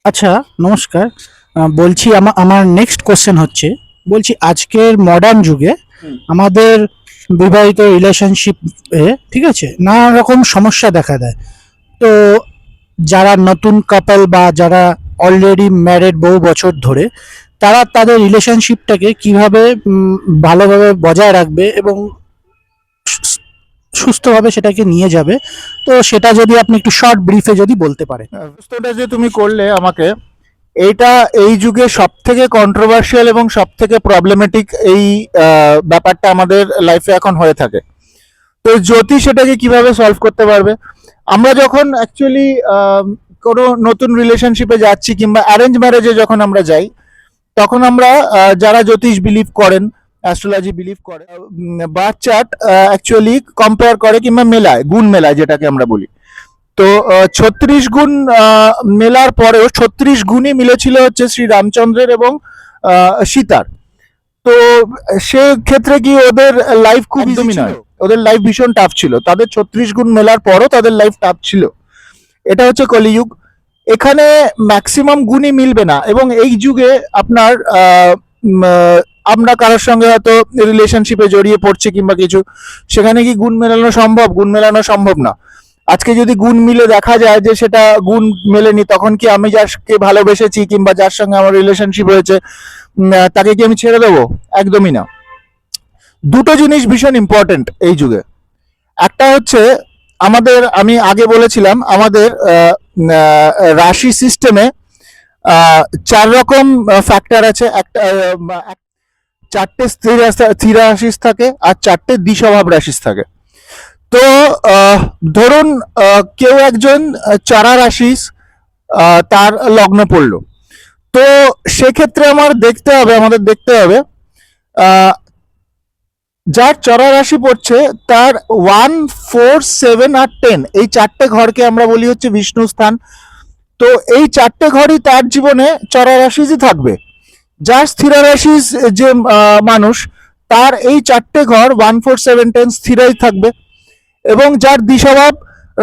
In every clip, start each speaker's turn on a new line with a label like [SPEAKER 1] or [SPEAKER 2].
[SPEAKER 1] আচ্ছা, নমস্কার। বলছি আমার নেক্সট কোশ্চেন হচ্ছে, বলছি আজকের মডার্ন যুগে
[SPEAKER 2] হুম।
[SPEAKER 1] আমাদের বিবাহিত রিলেশনশিপ ঠিক আছে, নানা রকম সমস্যা দেখা দেয়। তো যারা নতুন কাপল বা যারা অলরেডি ম্যারেড বহু বছর ধরে, তারা তাদের রিলেশনশিপটাকে কিভাবে ভালোভাবে বজায় রাখবে এবং সু- সুস্থভাবে সেটাকে নিয়ে যাবে। তো সেটা যদি আপনি একটু শর্ট ব্রিফে যদি বলতে পারেন।
[SPEAKER 2] প্রশ্নটা যে তুমি করলে আমাকে, এইটা এই যুগে সব থেকে কন্ট্রোভার্সিয়াল এবং সব থেকে প্রবলেমেটিক এই ব্যাপারটা আমাদের লাইফে এখন হয়ে থাকে। তো জ্যোতিষ সেটাকে কিভাবে সলভ করতে পারবে? আমরা যখন অ্যাকচুয়ালি কোনো নতুন রিলেশনশিপে যাচ্ছি কিংবা অ্যারেঞ্জ ম্যারেজে যখন আমরা যাই, তখন আমরা যারা জ্যোতিষ বিলিভ করেন, অ্যাস্ট্রোলজি বিলিভ করে, বার্থ চার্ট অ্যাকচুয়ালি কম্পেয়ার করে কিংবা মেলায়, গুণ মেলায় যেটাকে আমরা বলি। তো 36 গুণ মেলার পরেও 36 গুণই মিলেছিল হচ্ছে শ্রী রামচন্দ্রের এবং সীতার। তো সে ক্ষেত্রে কি ওদের লাইফ খুব ইজি নয়, ওদের লাইফ ভীষণ টাফ ছিল, তাদের 36 গুণ মেলার পরও তাদের লাইফ টাফ ছিল। এটা হচ্ছে কলিযুগ। এখানে ম্যাক্সিমাম গুণই মিলবে না, এবং এই যুগে আপনার আমরা কারোর সঙ্গে হয়তো রিলেশনশিপে জড়িয়ে পড়ছে কিংবা কিছু, সেখানে কি গুণ মেলানো সম্ভব? গুণ মেলানো সম্ভব না। আজকে যদি গুণ মিলে দেখা যায় যে সেটা গুণ মেলেনি, তখন কি আমি যাকে ভালোবেসেছি কিংবা যার সঙ্গে আমার রিলেশনশিপ হয়েছে তাকে কি আমি ছেড়ে দেবো? একদমই না। দুটো জিনিস ভীষণ ইম্পর্টেন্ট এই যুগে। একটা হচ্ছে আমাদের, আমি আগে বলেছিলাম আমাদের রাশি সিস্টেমে 4 রকম ফ্যাক্টর আছে। একটা চারটে স্থির রাশি থাকে আর চারটে দ্বিস্বভাব রাশি থাকে। তো ধরুন কেউ একজন চারা রাশি তার লগ্ন পড়লো। তো সেক্ষেত্রে আমাদের দেখতে হবে যার চরা রাশি পড়ছে তার 1, 4, 7 আর 10, এই চারটে ঘরকে আমরা বলি হচ্ছে বিষ্ণু স্থান। তো এই চারটে ঘরই তার জীবনে চরা রাশিই থাকবে। যার স্থির রাশি যে মানুষ, তার এই চারটে ঘর 1, 4, 7, 10 স্থিরই থাকবে। এবং যার দ্বিস্বভাব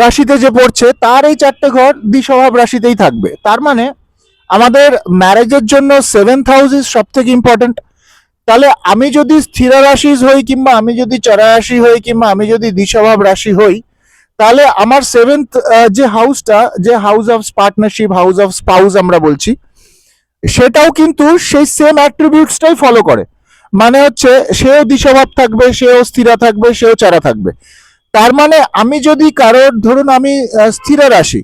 [SPEAKER 2] রাশিতে যে পড়ছে, তার এই চারটে ঘর দ্বিস্বভাব রাশিতেই থাকবে। তার মানে আমাদের ম্যারেজের জন্য 7th হাউস ইজ সব থেকে ইম্পর্টেন্ট। তাহলে আমি যদি স্থির রাশি হই কিংবা আমি যদি চরা রাশি হই কিংবা আমি যদি দ্বিস্বভাব রাশি হই, তাহলে আমার 7th যে হাউসটা, যে house of partnership, house of spouse আমরা বলছি, সেটাও কিন্তু সেই সেম অ্যাট্রিবিউটসটাই ফলো করে। মানে হচ্ছে সেও দ্বিস্বভাব থাকবে, সেও স্থিরা থাকবে, সেও চারা থাকবে। তার মানে আমি যদি কারোর, ধরুন আমি স্থির রাশি,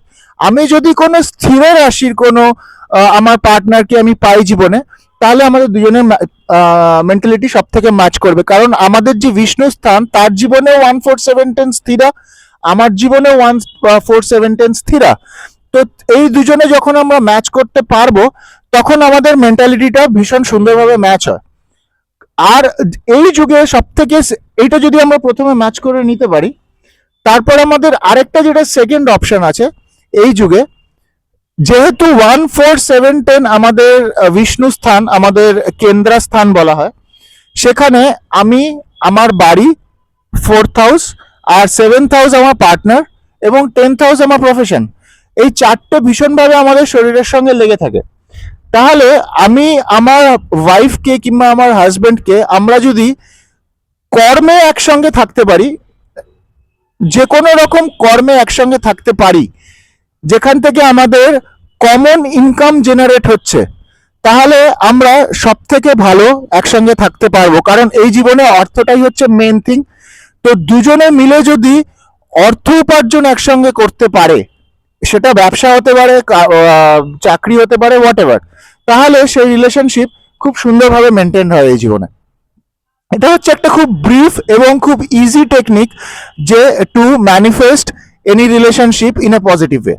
[SPEAKER 2] আমি যদি কোনো স্থির রাশির কোনো আমার পার্টনারকে আমি পাই জীবনে, তাহলে আমাদের দুজনের মেন্টালিটি সব থেকে ম্যাচ করবে। কারণ আমাদের যে বিষ্ণু স্থান, তার জীবনে 1, 4, 7, 10 স্থিরা, আমার জীবনে 1, 4, 7, 10 স্থিরা। তো এই দুজনে যখন আমরা ম্যাচ করতে পারবো, তখন আমাদের মেন্টালিটিটা ভীষণ সুন্দরভাবে ম্যাচ হয়। আর এই যুগে সব থেকে, এইটা যদি আমরা প্রথমে ম্যাচ করে নিতে পারি, তারপর আমাদের আরেকটা যেটা সেকেন্ড অপশন আছে এই যুগে, যেহেতু 1, 4, 7, 10 আমাদের বিষ্ণু স্থান, আমাদের কেন্দ্রা স্থান বলা হয়, সেখানে আমি আমার বাড়ি 4th হাউস, আর 7th হাউস আমার পার্টনার, এবং 10th হাউস আমার প্রফেশন, এই চারটে ভীষণভাবে আমাদের শরীরের সঙ্গে লেগে থাকে। তাহলে আমি আমার ওয়াইফকে কিংবা আমার হাজবেন্ডকে আমরা যদি কর্মে একসঙ্গে থাকতে পারি, যে কোনো রকম কর্মে একসঙ্গে থাকতে পারি যেখান থেকে আমাদের কমন ইনকাম জেনারেট হচ্ছে, তাহলে আমরা সব থেকে ভালো একসঙ্গে থাকতে পারবো। কারণ এই জীবনে অর্থটাই হচ্ছে মেন থিং। তো দুজনে মিলে যদি অর্থ উপার্জন একসঙ্গে করতে পারে, সেটা ব্যবসা হতে পারে, চাকরি হতে পারে, হোয়াট এভার, তাহলে সেই রিলেশনশিপ খুব সুন্দরভাবে মেনটেন হয় এই জীবনে। এটা হচ্ছে একটা খুব ব্রিফ এবং খুব ইজি টেকনিক যে two manifest any relationship in a positive way.